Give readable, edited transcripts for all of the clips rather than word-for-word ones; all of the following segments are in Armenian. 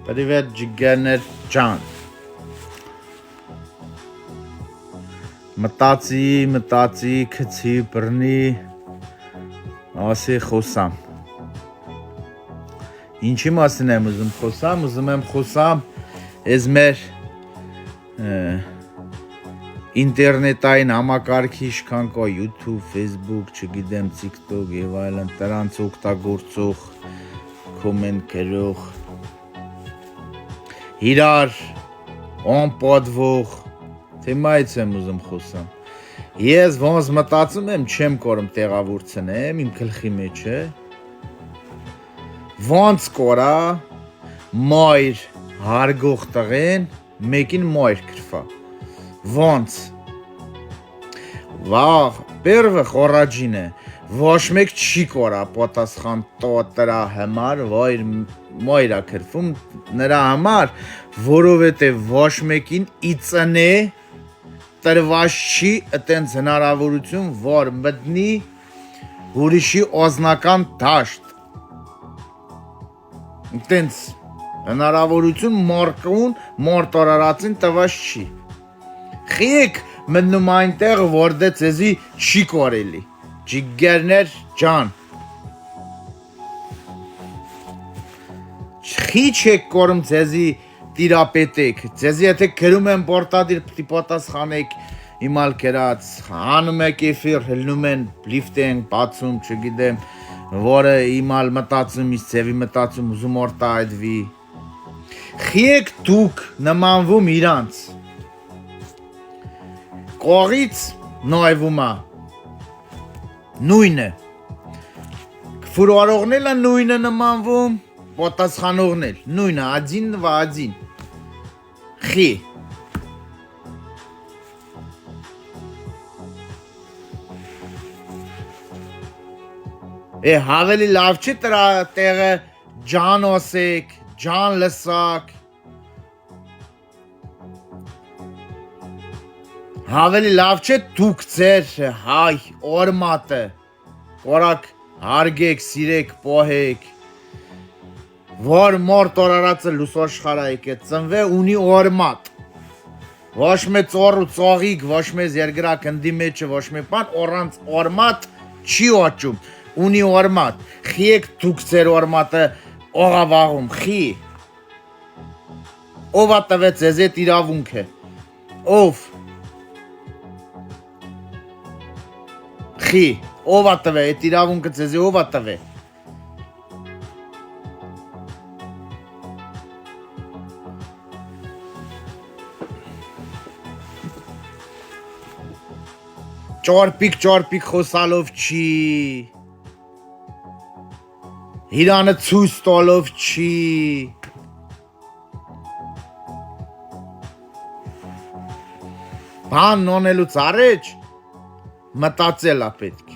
Привет, ջիգերներ ջան։ Մտածի, քցի, բռնի, ասի խոսամ։ Ինչի մասին եմ ուզում խոսամ, ուզում եմ խոսամ այս մեր ինտերնետային համակարգի ինչքան կա YouTube, Facebook, չգիտեմ, TikTok եւ այլն, դրանց օգտագործող, կոմենտ գրող, իրար անպատվող, թեմայից եմ ուզում խոսամ։ Ես ոնց մտածում եմ, չեմ կորում տեղավորցնեմ իմ գլխի մեջ է։ Ոնց կորա մայր հարգող տղեն մեկին մայր կրվա։ Ոնց։ Վաղ, պերվը խորաջին է, ոչ մեկ չի կորա պատասխան տոտրա համար, վայր մայրա կրվում նրա համար, որովհետև ոչ մեկին իծնե տրված չի այտենց հնարավորություն, որ մտնի ուրիշի օզնական դաշտ։ Այտենց հնարավորություն մորտորարածին տված չի։ Խիեք մնում այնտեղ, որ դե ձեզի չի կորելի, ջիգերներ ջան։ Խի չեք կորում ձեզի տիրապետեք, ձեզի եթե գրում են պորտադիր պտի պատասխանեք իմալ կերած, հանում եք էֆիր, հլնում են, լիվտ են, բացում, չգիտեմ, որը իմալ մտածում, իս ձևի մտածում, ուզում որդա այդվի։ Խիեք դուք նմանվում իրանց։ Կողից նոյվում է, նույնը, կվուրարողնել է նույնը նմանվում, պատասխանողնել, նույնը, ադին վա ադին, խի, հավելի լավ չի տրա տեղը ջան ասեք, ջան լսակ, Հավելի լավ չէ դուք ձեր հայ օրմատը կորակ հարգեք, սիրեք, պոհեք, որ մորտորարածը լուսաշխարհայք է ծնվե ունի օրմատ, ոչ մե ծոր ու ծողիկ, ոչ մեզ երկրակնդի մեջը, ոչ մե բան օրանց օրմատ չի աճում, ունի օրմատ, խիեք դուք ձեր օրմատը օղավաղում, խի, ով ատվեց ձեզ էտ իրավունք է, ով, Խի, ով ատվե, այդ իրավունքը ձեզի ով ատվե։ Ճորպիկ խոսալով չի, իրանը ցույց տալով չի, բան նոնելուց առաջ մտածել է պետք։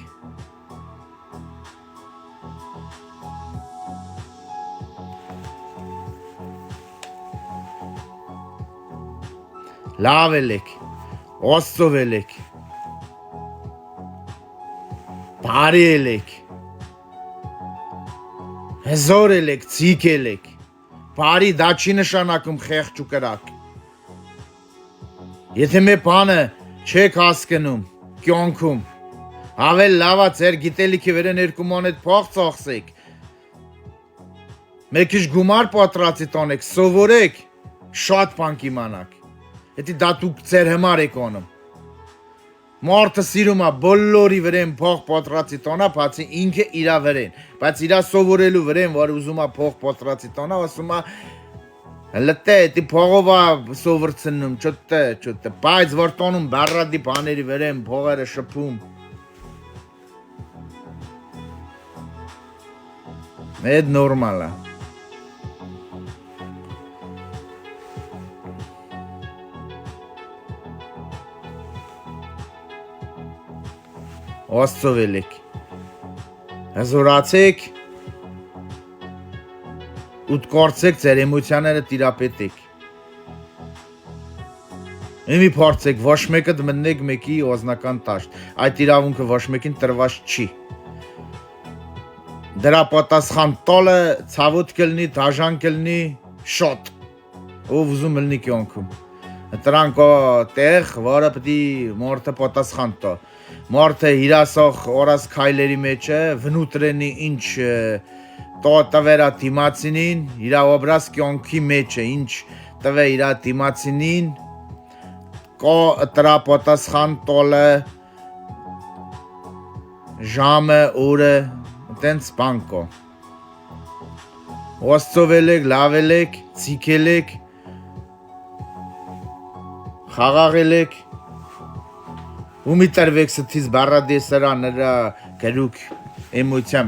Լավ ելեք, Աստծով ելեք, բարի ելեք, հզոր ելեք, ցիկ ելեք, բարի դա չի նշանակում խեղճ ու կրակ։ Եթե մի բանը չեք հասկանում, կյանքում, ավել լավա ձեր գիտելիքի վրան երկու մանետ փող ծախսեք, մեկ իş գումար պատրացի տանեք, սովորեք, շատ բան կիմանաք, հետի դա դուք ձեր համար եք անում, մարդը սիրում է բոլորի վրան փող պատրացի տանա, բացի ինքը իրա վրան, բայց իրա սովորելու վրան, որ ուզում է փող պատրացի տանա, ասում է Լտե, դի փողովա սովորցնում, չոտե, բայց որ տոնում բառադի բաների վրան փողերը շփում։ Այդ նորմալ է։ Աստծով ելեք, հզորացեք, ուտ կորցեք ձեր էմոցիաները տիրապետեք։ Իմի փորձեք, ոչ մեկը դմնեք մեկի օզնական տաշտ, այդ իրավունքը ոչ մեկին տրված չի։ Դրա պատասխան տոլը ցավոտ կլնի, դաժան կլնի, շոտ ով ուզում լինի կյանքում դրանք տեղ որը պիտի մորթը պատասխան տա մորթը հիրասող օրած քայլերի մեջ է վնուտրենի ինչ տվերա դիմացինին իր օբրազ կյանքի մեջ է ինչ տվե իր դիմացինին կո դրա պատասխան տոլը ժամը օրը տենց բանկո Ոստովելեք, լավելեք, ցիկելեք, խաղաղելեք, ու մի տրվեք ստից բարադեսարաներա գերուկ էմոցիա